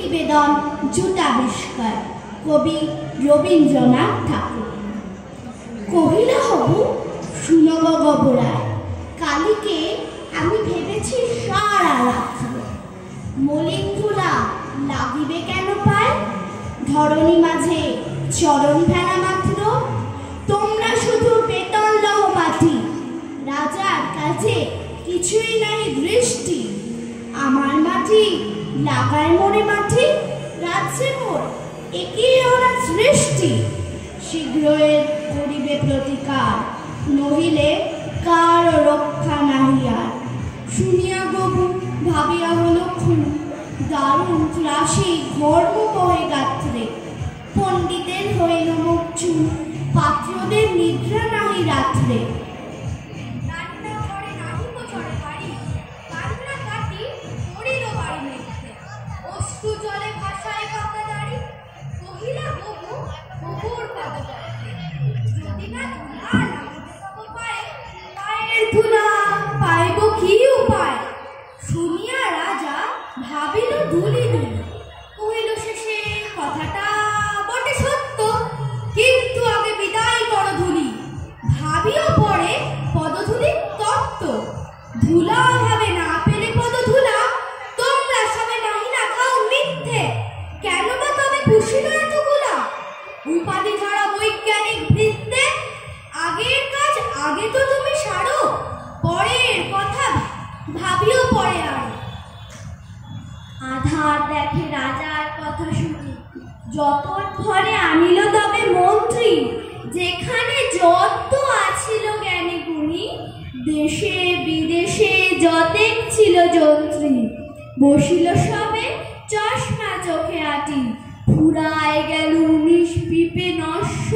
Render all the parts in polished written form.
নিবেদন জুটাবিষ্কার কবি রবীন্দ্রনাথ ঠাকুর। কহিলা হবু শুনব গবরায়, কালিকে আমি ভেবেছি সারা রাত্র। মলিন ধুলা লাগিবে কেন পায়, ধরণী মাঝে চরণ ফেলা মাত্র। তোমরা শুধু বেতন লহ পাঠি, রাজার কাছে কিছুই নাই দৃষ্টি। আমার মাটি লাগায় মোরে মাটি, রাজ্যে মোর একই ওরা সৃষ্টি। শীঘ্রই করিবে প্রতিকার, নহিলে কার রক্ষা নাহি আর। শুনিয়া গবু ভাবিয়া হল খুন, দারুণ ত্রাসী ঘর্ম বহে গাত্রে। পণ্ডিতের হইল মুখ চুন, পাত্রদের নিদ্রা নাহি রাত্রে। পাইব কি উপায়, শুনিয়া রাজা ভাবিল দুলি দুলি। কহিল শেষে কথাটা বটে সত্য, কিন্তু আগে বিদায় করো ধুলি। ভাবিও পরে পদধূলির তত্ত্ব, ধুলা ভাবে না পেলে পদধূলা। তোমরা সবে নাহি না খাও মিথ্যে, কেন বা তবে খুশিল এতগুলা। উপাধি ছাড়া বৈজ্ঞানিক বৃত্তে, আগের কাজ আগে তো তুমি সারো, পরের কথা ভাবিও পরে আর। আধার দেখে রাজার কথা শুনি, যত ঘরে আনিল তবে মন্ত্রী। যেখানে যত আছিল জ্ঞানী গুণী, দেশে বিদেশে যতেক ছিল যন্ত্রী। বসিল সবে চশমা চোখে আটি, ফুরায় গেল 19 পিপে নস্য।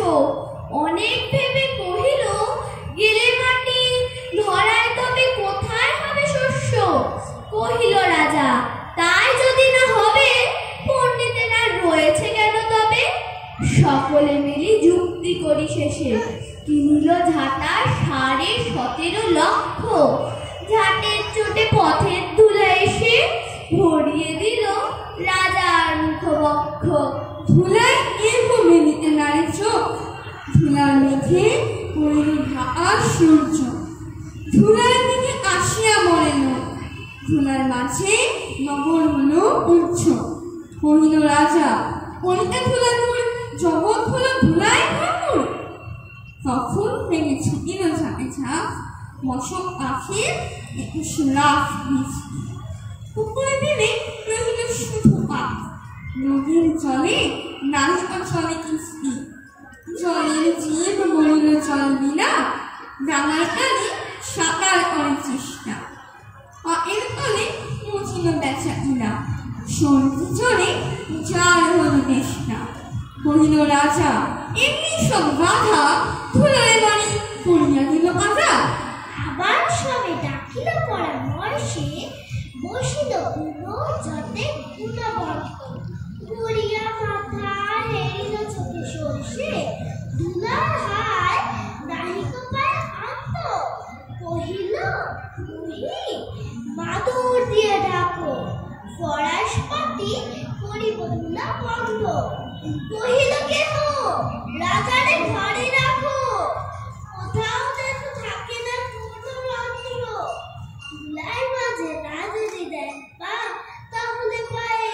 অনেক ভেবে কহিল গেলে মাটি, ধরায় তবে কোথায় হবে শস্য। কহিল রাজা তাই যদি না হবে, পণ্ডিতেরা রয়েছে কেন তবে। সকলে মিলি যুক্তি করি শেষে, কিনিল ঝাঁটা 17.5 লক্ষ। ঝাঁটের চোটে পথের ধুলা এসে ভরিয়ে দিল রাজার মুখবক্ষ। ধুলায় কেহ মেলিতে নারী চোখ, ধুলার মেঘে পড়িল ঢাকা সূর্য। ধুলার দিকে আসিয়া মরেন, ধুলার মাঝে নগর হল উচ্চ। কহিল রাজা কলিতে ধুলা ধুল, জগৎ হল ধুলায় ভরপুর। তখন ভেঙে ছুটিল ঝাঁকে ঝাঁক, মশক আখের 21 লাখ বীজ। পুকুরে দিলে রহিল শুধু পাপ, নদীর জলে নাহি চলে কিস্তি। জলের জীব মরিল জল বিনা, ডাঙার কানে সাঁতার করে চেষ্টা। এর তলে মুছিল বেচা কিনা, সন্ধি চলে যার হল দেশটা। কহিল রাজা এমনি সব বাধা, ধুলায় বাড়ি করিয়া দিল আজা। আবার সবে ডাকিল পরামর্শে, বসিল পুরো যতে গুণবন্ত। গড়িয়া মাথা হেরিল চোখে সরষে, ধুলার হায় নাহিক পায় আন্ত। কহিল বুড়ি মাদুর দিয়ে ডাকো, ফরাস পাতি করিব ধুলা বন্ধ। কহিল কেহ রাজারে ঘরে রাখো, কোথাও দেখো থাকে না কোনো রন্ধ্র। ধুলার মাঝে না যদি দেয় পা, তাহলে পায়ে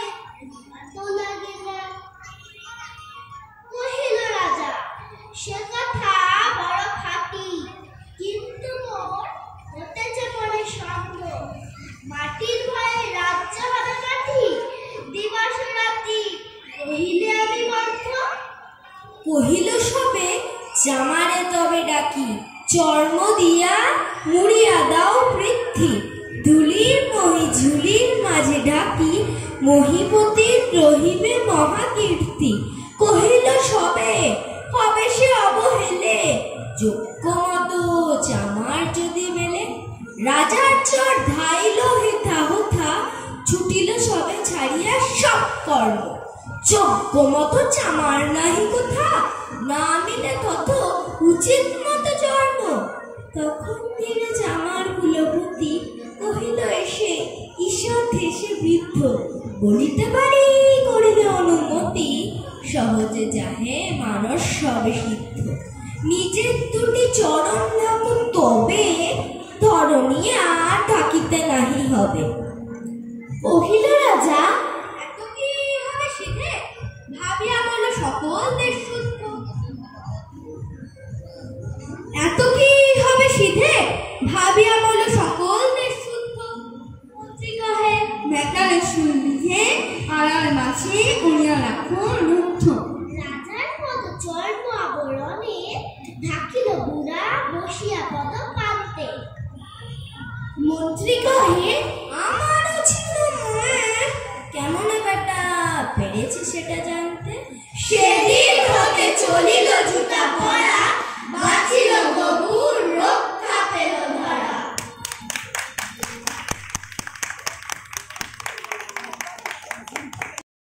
তো লাগে না। কহিল রাজা সে কথা বড় খাঁটি, কিন্তু মোর হতেছে মনে সন্দেহ। মাটির ভয়ে রাজ্য হবে কাঠি, দিবস রাতি কহিলে আমি বন্ধ। কহিল সবে জামারে তবে ডাকি, চর্ম দিয়া মুড়িয়া দাও পৃথ্বী। ধুলির মহি ঝুলির মাঝে ডাকি, মহিপতির রহিবে মহাকীর্তি। কহিল সবে হবে সে অবহেলে, যোগ্য মতো জামার যদি মেলে। রাজার চর ধাইল হেথা হোথা, ছুটিল সবে ছাড়িয়া সব কর্ম। যোগ্য মতো চামার নাহি কোথা, না মিলে তত উচিত মতো জন্ম। তখন তিনি জামার কুলপতি, কহিল এসে ঈষৎ হেসে বৃদ্ধ, বলিতে পারি অতি সহজে যাহে মানস সবে সিদ্ধ। নিজের দুটি চরণ ধাম তবে ধরণী আর থাকিতে নাহি হবে। কহিল রাজা, এত কি হবে সিধে, ভাবিয়া বল সকল দেশ শুদ্ধ। এত কি হবে সিধে, ভাবিয়া বল সকল দেশ শুদ্ধ। মন্ত্রী কহে, বেকারে শুনবিধে আড়ার মাঝে উড়িয়া রাখো রুদ্ধ। রাজার পদ চর্ম আবরণে ঢাকিল বুড়া বসিয়া পদ পাতে। মন্ত্রী কহে, আমারও ছিল মনে, কেমন বেটা পেরেছে সেটা জানতে। সেদিন হতে চলিল জুতা পরা, বাঁচিল গরুর রক্ষা পেল ধরা।